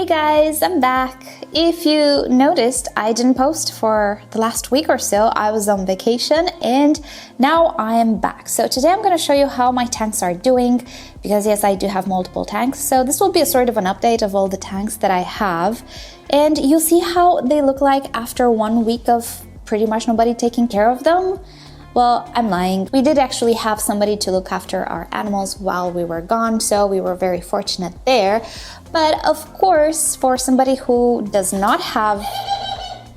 guys, I'm back. If you noticed, I didn't post for the last week or so. I was on vacation and now I am back. So today I'm going to show you how my tanks are doing because yes, I do have multiple tanks. So this will be a sort of an update of all the tanks that I have. And you'll see how they look like after 1 week of pretty much nobody taking care of them. Well, I'm lying. We did actually have somebody to look after our animals while we were gone, so we were very fortunate there. But of course, for somebody who does not have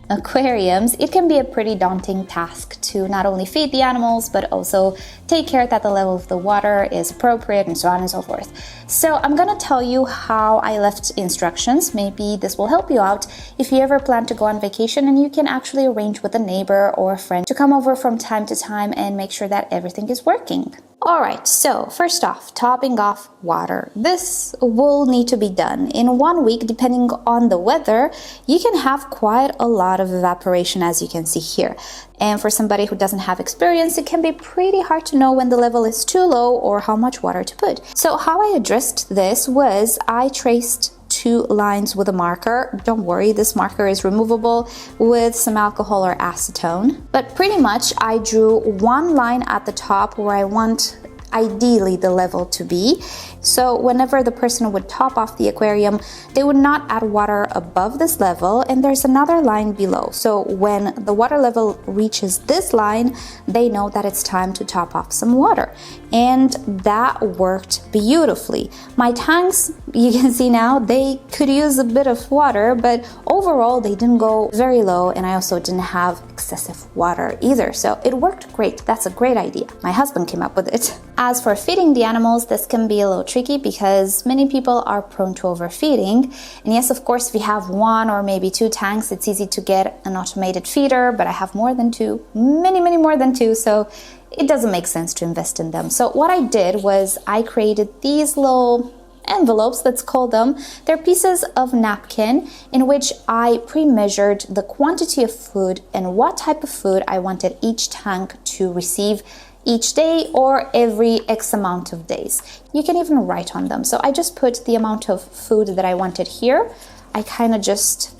aquariums, it can be a pretty daunting task to not only feed the animals, but also take care that the level of the water is appropriate and so on and so forth. So I'm gonna tell you how I left instructions. Maybe this will help you out if you ever plan to go on vacation and you can actually arrange with a neighbor or a friend to come over from time to time and make sure that everything is working. Alright, so first off, topping off water. This will need to be done. In 1 week, depending on the weather, you can have quite a lot of evaporation, as you can see here. And for somebody who doesn't have experience, it can be pretty hard to know when the level is too low or how much water to put. So how I addressed this was I traced 2 lines with a marker. Don't worry, this marker is removable with some alcohol or acetone. But pretty much I drew 1 line at the top where I want ideally the level to be. So whenever the person would top off the aquarium, they would not add water above this level, and there's another line below. So when the water level reaches this line, they know that it's time to top off some water. And that worked beautifully. My tanks, you can see now, they could use a bit of water, but overall they didn't go very low, and I also didn't have excessive water either. So it worked great. That's a great idea. My husband came up with it. As for feeding the animals, this can be a little tricky because many people are prone to overfeeding. And yes, of course, if you have 1 or maybe 2 tanks, it's easy to get an automated feeder, but I have more than 2, many more than 2, so it doesn't make sense to invest in them. So what I did was I created these little envelopes, let's call them. They're pieces of napkin in which I pre-measured the quantity of food and what type of food I wanted each tank to receive each day or every X amount of days. You can even write on them. So I just put the amount of food that I wanted here. I kind of just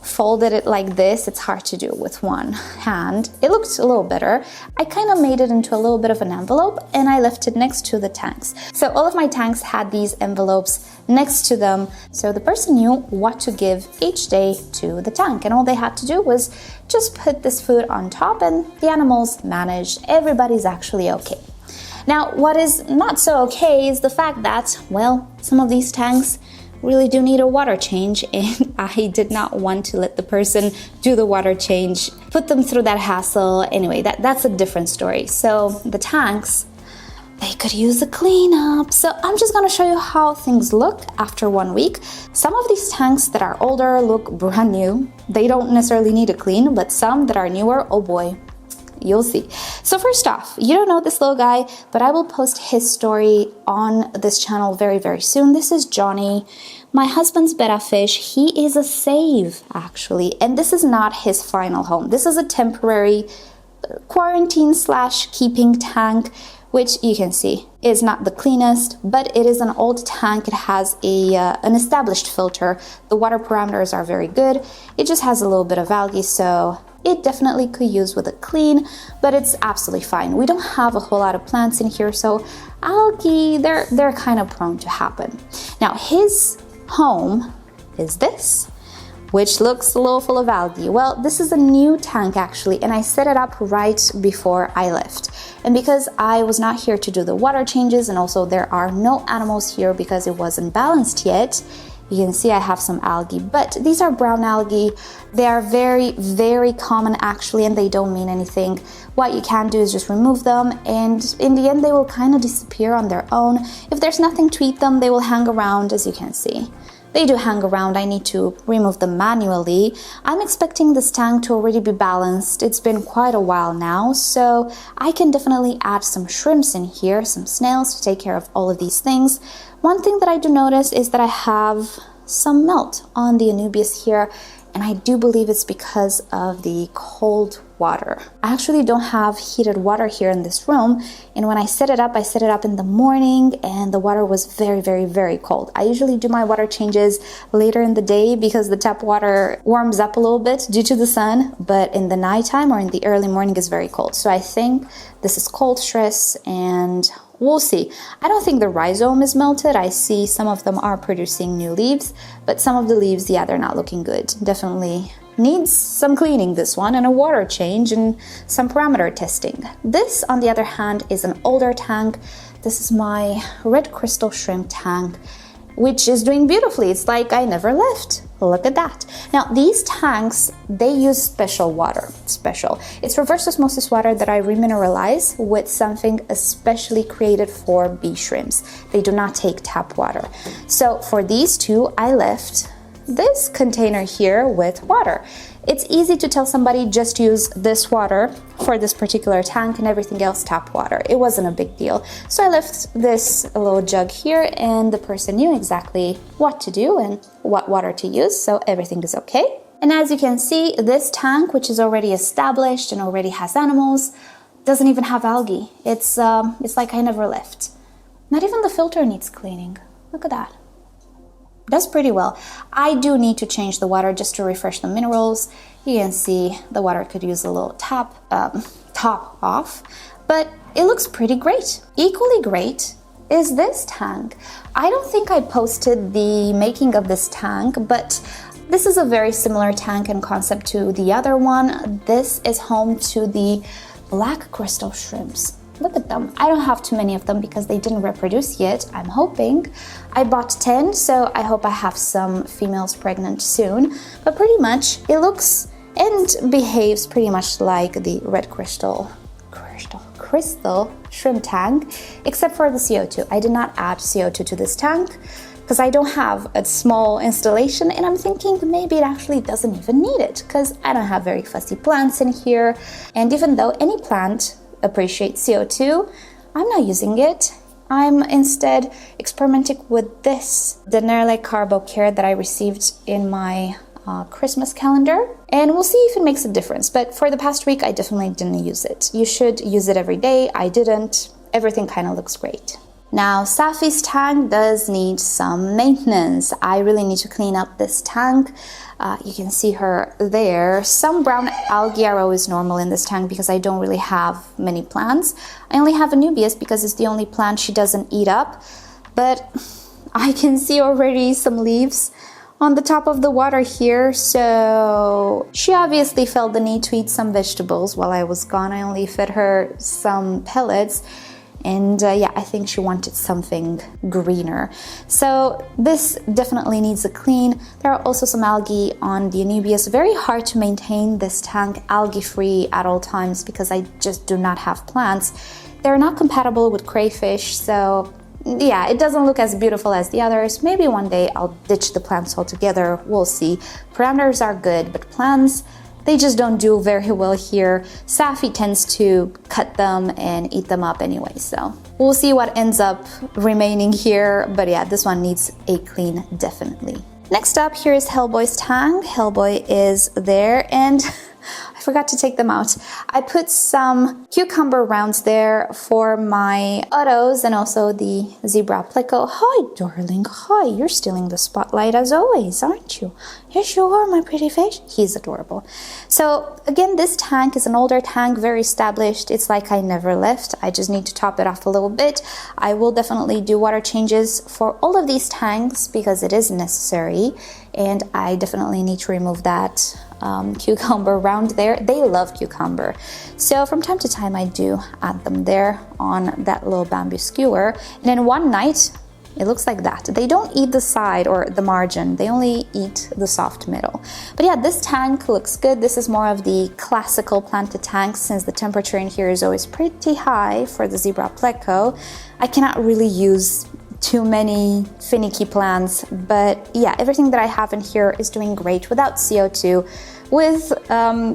folded it like this. It's hard to do with one hand. It looked a little better. I kind of made it into a little bit of an envelope and I left it next to the tanks. So all of my tanks had these envelopes next to them, so the person knew what to give each day to the tank, and all they had to do was just put this food on top and the animals managed. Everybody's actually okay. Now, what is not so okay is the fact that, well, some of these tanks really do need a water change, and I did not want to let the person do the water change, put them through that hassle. Anyway, that's a different story. So the tanks, they could use a cleanup. So I'm just gonna show you how things look after 1 week. Some of these tanks that are older look brand new. They don't necessarily need a clean, but some that are newer, oh boy, you'll see. So first off, you don't know this little guy, but I will post his story on this channel very soon. This is Johnny, my husband's betta fish. He is a save, actually, and this is not his final home. This is a temporary quarantine / keeping tank, which you can see is not the cleanest, but it is an old tank. It has an established filter. The water parameters are very good. It just has a little bit of algae, so it definitely could use with a clean, but it's absolutely fine. We don't have a whole lot of plants in here, so algae, they're kind of prone to happen. Now, his home is this, which looks a little full of algae. Well, this is a new tank actually, and I set it up right before I left. And because I was not here to do the water changes, and also there are no animals here because it wasn't balanced yet, you can see I have some algae, but these are brown algae. They are very common actually, and they don't mean anything. What you can do is just remove them, and in the end they will kind of disappear on their own. If there's nothing to eat them, they will hang around, as you can see. They do hang around. I need to remove them manually. I'm expecting this tank to already be balanced. It's been quite a while now, so I can definitely add some shrimps in here, some snails to take care of all of these things. One thing that I do notice is that I have some melt on the Anubias here, and I do believe it's because of the cold water. I actually don't have heated water here in this room, and when I set it up in the morning, and the water was very, very, very cold. I usually do my water changes later in the day because the tap water warms up a little bit due to the sun, but in the nighttime or in the early morning is very cold. So I think this is cold stress, and we'll see. I don't think the rhizome is melted. I see some of them are producing new leaves, but some of the leaves, yeah, they're not looking good. Definitely needs some cleaning, this one, and a water change and some parameter testing. This, on the other hand, is an older tank. This is my red crystal shrimp tank, which is doing beautifully. It's like I never left. Look at that. Now, these tanks, they use special water. Special. It's reverse osmosis water that I remineralize with something especially created for bee shrimps. They do not take tap water. So for these two, I left this container here with water. It's easy to tell somebody just use this water for this particular tank and everything else tap water. It wasn't a big deal. So I left this little jug here, and the person knew exactly what to do and what water to use, so everything is okay. And as you can see, this tank, which is already established and already has animals, doesn't even have algae. It's like I never left. Not even the filter needs cleaning. Look at that. Does pretty well. I do need to change the water just to refresh the minerals. You can see the water could use a little top off, but it looks pretty great. Equally great is this tank. I don't think I posted the making of this tank, but this is a very similar tank and concept to the other one. This is home to the black crystal shrimps. Look at them. I don't have too many of them because they didn't reproduce yet. I'm hoping. I bought 10, so I hope I have some females pregnant soon. But pretty much it looks and behaves pretty much like the red crystal shrimp tank, except for the CO2. I did not add CO2 to this tank because I don't have a small installation, and I'm thinking maybe it actually doesn't even need it because I don't have very fussy plants in here. And even though any plant appreciates CO2, I'm not using it. I'm instead experimenting with this, the Nerle Carbo Care that I received in my Christmas calendar, and we'll see if it makes a difference. But for the past week, I definitely didn't use it. You should use it every day. I didn't. Everything kind of looks great. Now, Safi's tank does need some maintenance. I really need to clean up this tank. You can see her there. Some brown algae are always normal in this tank because I don't really have many plants. I only have Anubias because it's the only plant she doesn't eat up. But I can see already some leaves on the top of the water here. So she obviously felt the need to eat some vegetables while I was gone. I only fed her some pellets. And yeah, I think she wanted something greener. So this definitely needs a clean. There are also some algae on the Anubias. Very hard to maintain this tank algae-free at all times because I just do not have plants. They're not compatible with crayfish, so yeah, it doesn't look as beautiful as the others. Maybe one day I'll ditch the plants altogether. We'll see. Parameters are good, but plants, they just don't do very well here. Safi tends to cut them and eat them up anyway, so we'll see what ends up remaining here. But yeah, this one needs a clean, definitely. Next up, here is Hellboy's tank. Hellboy is there, and I forgot to take them out. I put some cucumber rounds there for my autos and also the zebra pleco. Hi, darling. Hi, you're stealing the spotlight as always, aren't you? Yes, you are, my pretty face. He's adorable. So again, this tank is an older tank, very established. It's like I never left. I just need to top it off a little bit. I will definitely do water changes for all of these tanks because it is necessary. And I definitely need to remove that cucumber round there. They love cucumber. So from time to time I do add them there on that little bamboo skewer. And then one night, it looks like that. They don't eat the side or the margin. They only eat the soft middle. But yeah, this tank looks good. This is more of the classical planted tank since the temperature in here is always pretty high for the zebra pleco. I cannot really use too many finicky plants, but yeah, everything that I have in here is doing great without CO2, with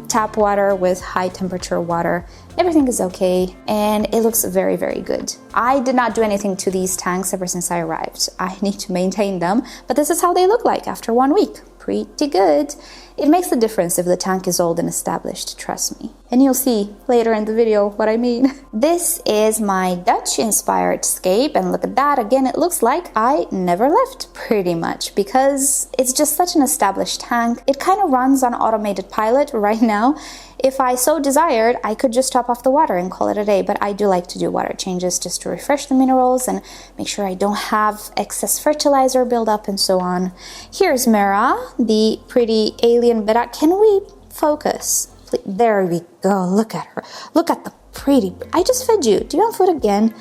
tap water, with high temperature water. Everything is okay, and it looks very, very good. I did not do anything to these tanks ever since I arrived. I need to maintain them, but this is how they look like after 1 week. pretty good. It makes a difference if the tank is old and established, trust me. And you'll see later in the video what I mean. This is my Dutch-inspired scape, and look at that. Again, it looks like I never left, pretty much, because it's just such an established tank. It kind of runs on automated pilot right now. If I so desired, I could just top off the water and call it a day, but I do like to do water changes just to refresh the minerals and make sure I don't have excess fertilizer buildup and so on. Here's Mira, the pretty alien betta. Can we focus? Please. There we go. Look at her. Look at the pretty. I just fed you. Do you want food again?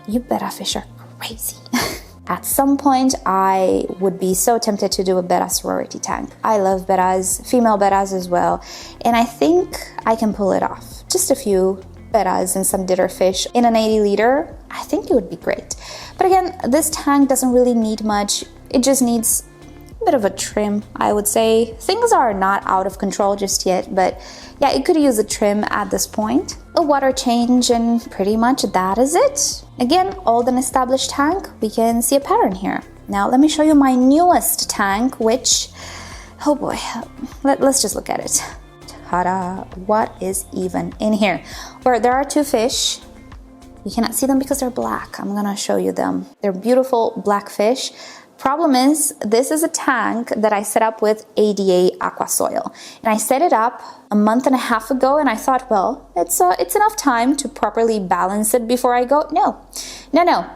You betta fish are crazy. At some point, I would be so tempted to do a betta sorority tank. I love bettas, female bettas as well, and I think I can pull it off. Just a few bettas and some ditter fish in an 80 liter, I think it would be great. But again, this tank doesn't really need much. It just needs a bit of a trim, I would say. Things are not out of control just yet, but yeah, it could use a trim at this point. A water change, and pretty much that is it. Again, old and established tank, we can see a pattern here. Now let me show you my newest tank, which, oh boy, let's just look at it. Ta-da! What is even in here? Where there are two fish. You cannot see them because they're black. I'm gonna show you them. They're beautiful black fish. Problem is, this is a tank that I set up with ADA aqua soil, and I set it up a month and a half ago, and I thought, well, it's enough time to properly balance it before I go. No,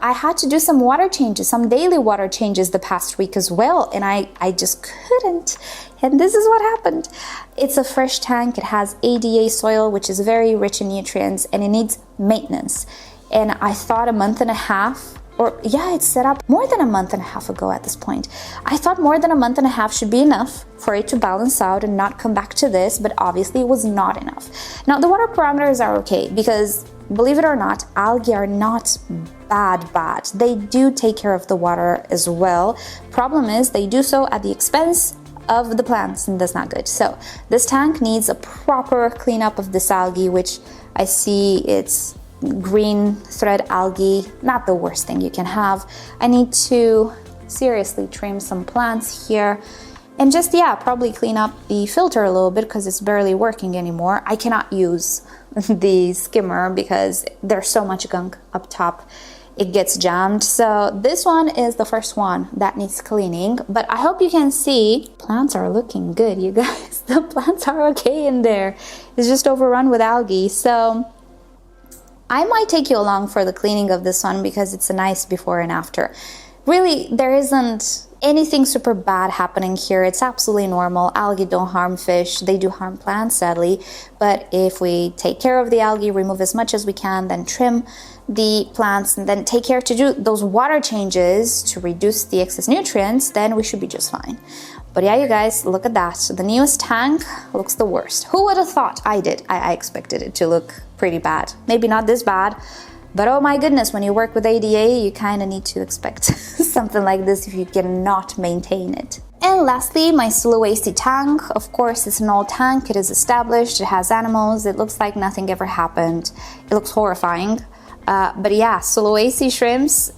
I had to do some water changes, some daily water changes the past week as well, and I just couldn't, and this is what happened. It's a fresh tank. It has ADA soil, which is very rich in nutrients, and it needs maintenance, and I thought a month and a half, or yeah, it's set up more than a month and a half ago at this point. I thought more than a month and a half should be enough for it to balance out and not come back to this, but obviously it was not enough. Now the water parameters are okay because, believe it or not, algae are not bad. They do take care of the water as well. Problem is, they do so at the expense of the plants, and that's not good. So this tank needs a proper cleanup of this algae, which I see it's green thread algae, not the worst thing you can have. I need to seriously trim some plants here and just, yeah, probably clean up the filter a little bit because it's barely working anymore. I cannot use the skimmer because there's so much gunk up top. It gets jammed. So this one is the first one that needs cleaning, but I hope you can see plants are looking good, you guys. The plants are okay in there. It's just overrun with algae. So I might take you along for the cleaning of this one because it's a nice before and after. Really, there isn't anything super bad happening here. It's absolutely normal. Algae don't harm fish. They do harm plants, sadly. But if we take care of the algae, remove as much as we can, then trim the plants, and then take care to do those water changes to reduce the excess nutrients, then we should be just fine. But yeah, you guys, look at that. The newest tank looks the worst. Who would have thought? I did. I expected it to look pretty bad. Maybe not this bad, but oh my goodness, when you work with ADA, you kind of need to expect something like this if you cannot maintain it. And lastly, my Sulawesi tank. Of course, it's an old tank. It is established. It has animals. It looks like nothing ever happened. It looks horrifying. But yeah, Sulawesi shrimps,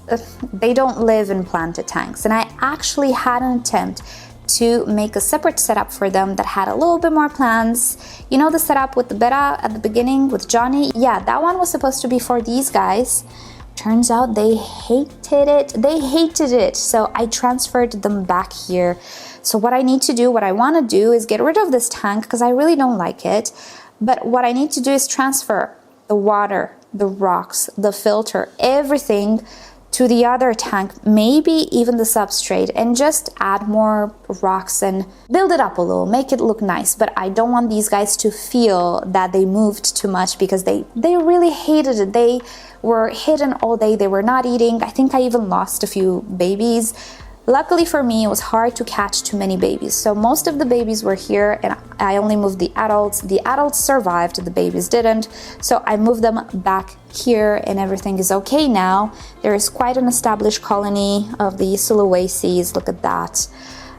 they don't live in planted tanks. And I actually had an attempt to make a separate setup for them that had a little bit more plants. You know the setup with the betta at the beginning with Johnny? Yeah, that one was supposed to be for these guys. Turns out they hated it. So I transferred them back here. So what I need to do, what I want to do is get rid of this tank because I really don't like it. But what I need to do is transfer the water, the rocks, the filter, everything to the other tank, maybe even the substrate, and just add more rocks and build it up a little, make it look nice. But I don't want these guys to feel that they moved too much because they really hated it. They were hidden all day. They were not eating. I think I even lost a few babies. Luckily for me, it was hard to catch too many babies. So most of the babies were here and I only moved the adults. The adults survived, the babies didn't. So I moved them back here and everything is okay now. There is quite an established colony of the Sulawesis, look at that.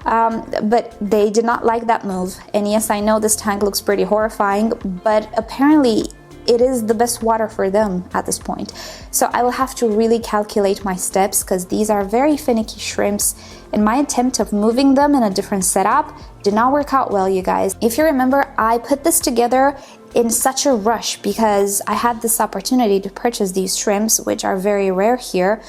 But they did not like that move. And yes, I know this tank looks pretty horrifying, but apparently it is the best water for them at this point. So I will have to really calculate my steps because these are very finicky shrimps, and my attempt of moving them in a different setup did not work out well, you guys. If you remember, I put this together in such a rush because I had this opportunity to purchase these shrimps, which are very rare here.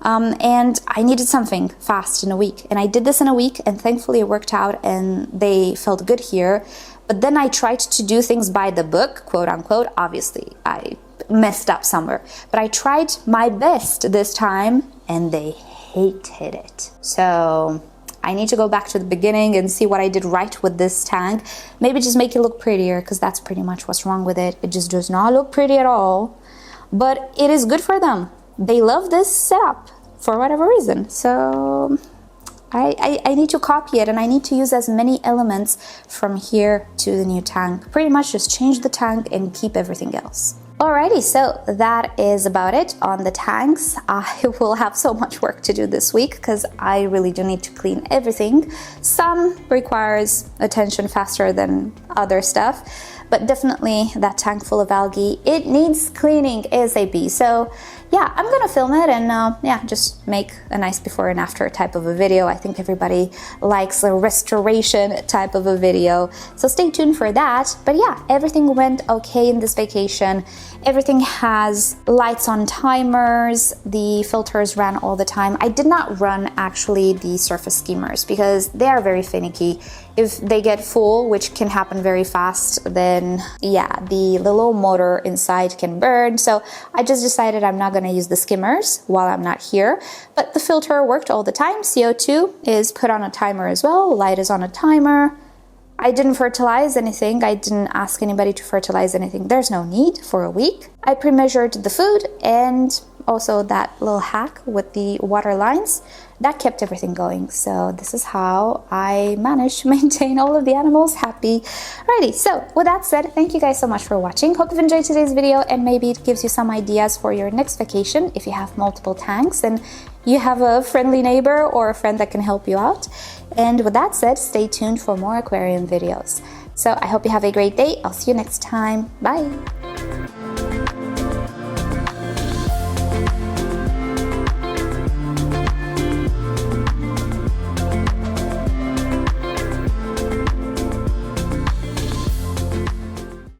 And I needed something fast in a week, and I did this in a week, and thankfully it worked out and they felt good here. But then I tried to do things by the book, quote unquote. Obviously I messed up somewhere, but I tried my best this time and they hated it. So I need to go back to the beginning and see what I did right with this tank. Maybe just make it look prettier, because that's pretty much what's wrong with it. It just does not look pretty at all, but it is good for them. They love this setup for whatever reason. So I need to copy it, and I need to use as many elements from here to the new tank. Pretty much just change the tank and keep everything else. Alrighty, so that is about it on the tanks. I will have so much work to do this week because I really do need to clean everything. Some requires attention faster than other stuff, but definitely that tank full of algae, it needs cleaning ASAP. So yeah, I'm gonna film it and yeah, just make a nice before and after type of a video. I think everybody likes a restoration type of a video, so stay tuned for that. But yeah, everything went okay in this vacation. Everything has lights on timers, the filters ran all the time. I did not run actually the surface skimmers because they are very finicky. If they get full, which can happen very fast, then yeah, the little motor inside can burn. So I just decided I'm not gonna use the skimmers while I'm not here, but the filter worked all the time. CO2 is put on a timer as well, light is on a timer. I didn't fertilize anything. I didn't ask anybody to fertilize anything. There's no need for a week. I pre-measured the food, and also that little hack with the water lines, that kept everything going. So this is how I managed to maintain all of the animals happy. Alrighty, so with that said, thank you guys so much for watching. Hope you've enjoyed today's video, and maybe it gives you some ideas for your next vacation if you have multiple tanks and you have a friendly neighbor or a friend that can help you out. And with that said, stay tuned for more aquarium videos. So I hope you have a great day. I'll see you next time. Bye.